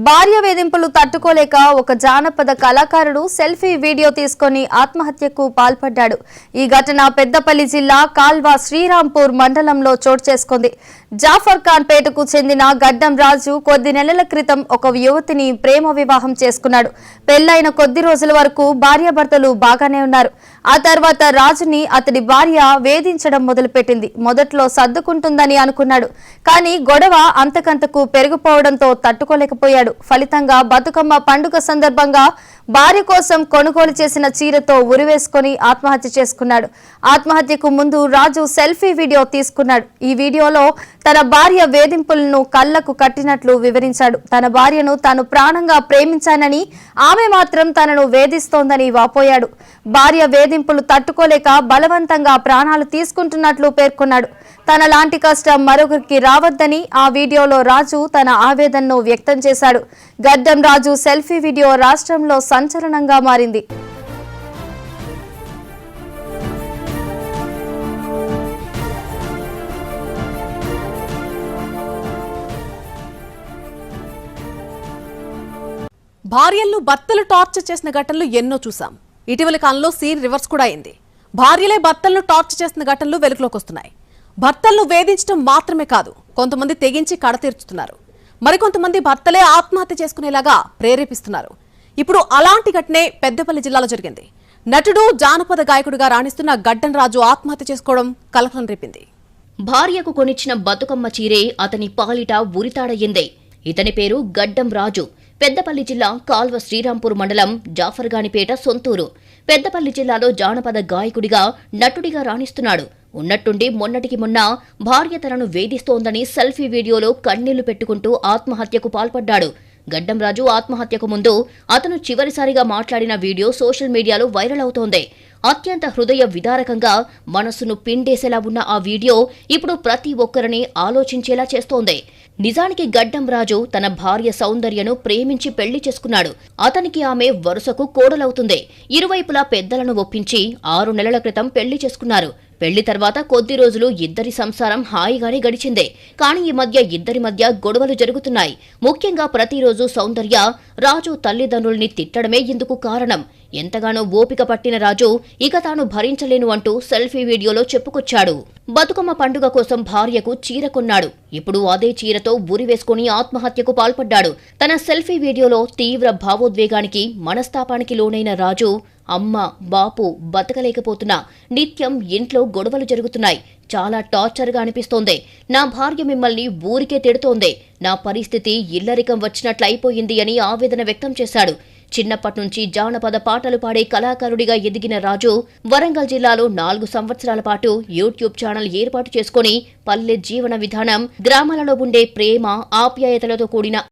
భార్య వేధింపులు తట్టుకోలేక ఒక జానపద కళాకారుడు సెల్ఫీ వీడియో తీసుకొని ఆత్మహత్యకు పాల్పడ్డాడు. ఈ ఘటన పెద్దపల్లి జిల్లా కాల్వ శ్రీరాంపూర్ మండలంలో చోటు చేసుకుంది. జాఫర్ ఖాన్ పేటకు చెందిన గడ్డం రాజు కొద్ది నెలల క్రితం ఒక యువతిని ప్రేమ వివాహం చేసుకున్నాడు. పెళ్లైన కొద్ది రోజుల వరకు భార్యాభర్తలు బాగానే ఉన్నారు. ఆ తర్వాత రాజుని అతడి భార్య వేధించడం మొదలుపెట్టింది. మొదట్లో సర్దుకుంటుందని అనుకున్నాడు, కానీ గొడవ అంతకంతకు పెరిగిపోవడంతో తట్టుకోలేకపోయాడు. ఫలితంగా బతుకమ్మ పండుగ సందర్భంగా భార్య కోసం కొనుగోలు చేసిన చీరతో ఉరివేసుకుని ఆత్మహత్య చేసుకున్నాడు. ఆత్మహత్యకు ముందు రాజు సెల్ఫీ వీడియో తీసుకున్నాడు. ఈ వీడియోలో తన భార్య వేధింపులను కళ్లకు కట్టినట్లు వివరించాడు. తన భార్యను తాను ప్రాణంగా ప్రేమించానని, ఆమె మాత్రం తనను వేధిస్తోందని వాపోయాడు. భార్య వేధింపులు తట్టుకోలేక బలవంతంగా ప్రాణాలు తీసుకుంటున్నట్లు పేర్కొన్నాడు. తనలాంటి కష్టం మరొకరికి రావద్దని ఆ వీడియోలో రాజు తన ఆవేదనను వ్యక్తం చేశాడు. గడ్డం రాజు సెల్ఫీ వీడియో రాష్ట్రంలో సంచలనంగా మారింది. భార్యలను భర్తలు టార్చర్ చేసిన ఘటనలు ఎన్నో చూసాం. ఇటీవల కాలంలో సీన్ రివర్స్ కూడా అయింది. భార్యలే భర్తలను టార్చర్ చేసిన ఘటనలు వెలుగులోకి వస్తున్నాయి. భర్తలను వేధించడం మాత్రమే కాదు, కొంతమంది తెగించి కడతీర్చుతున్నారు. మరికొంతమంది భర్తలే ఆత్మహత్య చేసుకునేలాగా ప్రేరేపిస్తున్నారు. ఇప్పుడు అలాంటి ఘటనే పెద్దపల్లి జిల్లాలో జరిగింది. నటుడు, జానపద గాయకుడిగా రాణిస్తున్న గడ్డం రాజు ఆత్మహత్య చేసుకోవడం కలకలం రేపింది. భార్యకు కొనిచ్చిన బతుకమ్మ చీరే అతని పాలిట ఉరితాడయ్యింది. ఇతని పేరు గడ్డం రాజు. పెద్దపల్లి జిల్లా కాల్వ శ్రీరాంపూర్ మండలం జాఫర్గానిపేట సొంతూరు. పెద్దపల్లి జిల్లాలో జానపద గాయకుడిగా, నటుడిగా రాణిస్తున్నాడు. ఉన్నట్టుండి మొన్నటికి మొన్న భార్య తనను వేధిస్తోందని సెల్ఫీ వీడియోలో కన్నీళ్లు పెట్టుకుంటూ ఆత్మహత్యకు పాల్పడ్డాడు. గడ్డం రాజు ఆత్మహత్యకు ముందు అతను చివరిసారిగా మాట్లాడిన వీడియో సోషల్ మీడియాలో వైరల్ అవుతోంది. అత్యంత హృదయ విదారకంగా, మనసును పిండేసేలా ఉన్న ఆ వీడియో ఇప్పుడు ప్రతి ఒక్కరిని ఆలోచించేలా చేస్తోంది. నిజానికి గడ్డం రాజు తన భార్య సౌందర్యను ప్రేమించి పెళ్లి చేసుకున్నాడు. అతనికి ఆమె వరుసకు కోడలవుతుంది. ఇరువైపులా పెద్దలను ఒప్పించి 6 నెలల క్రితం పెళ్లి చేసుకున్నారు. పెళ్లి తర్వాత కొద్ది రోజులు ఇద్దరి సంసారం హాయిగానే గడిచిందే. కానీ ఈ మధ్య ఇద్దరి మధ్య గొడవలు జరుగుతున్నాయి. ముఖ్యంగా ప్రతిరోజు సౌందర్య రాజు తల్లిదండ్రుల్ని తిట్టడమే ఇందుకు కారణం. ఎంతగానో ఓపిక పట్టిన రాజు ఇక తాను భరించలేను అంటూ సెల్ఫీ వీడియోలో చెప్పుకొచ్చాడు. బతుకమ్మ పండుగ కోసం భార్యకు చీర కొన్నాడు. ఇప్పుడు అదే చీరతో ఉరి వేసుకుని ఆత్మహత్యకు పాల్పడ్డాడు. తన సెల్ఫీ వీడియోలో తీవ్ర భావోద్వేగానికి, మనస్తాపానికి లోనైన రాజు, అమ్మ, బాపు బతకలేకపోతున్నా, నిత్యం ఇంట్లో గొడవలు జరుగుతున్నాయి, చాలా టార్చర్గా అనిపిస్తోంది, నా భార్య మిమ్మల్ని ఊరికే తిడుతోంది, నా పరిస్థితి ఇల్లరికం వచ్చినట్లయిపోయింది అని ఆవేదన వ్యక్తం చేశాడు. చిన్నప్పటి నుంచి జానపద పాటలు పాడే కళాకారుడిగా ఎదిగిన రాజు వరంగల్ జిల్లాలో 4 సంవత్సరాల పాటు యూట్యూబ్ ఛానల్ ఏర్పాటు చేసుకుని పల్లె జీవన విధానం, గ్రామాలలో ఉండే ప్రేమ, ఆప్యాయతలతో కూడిన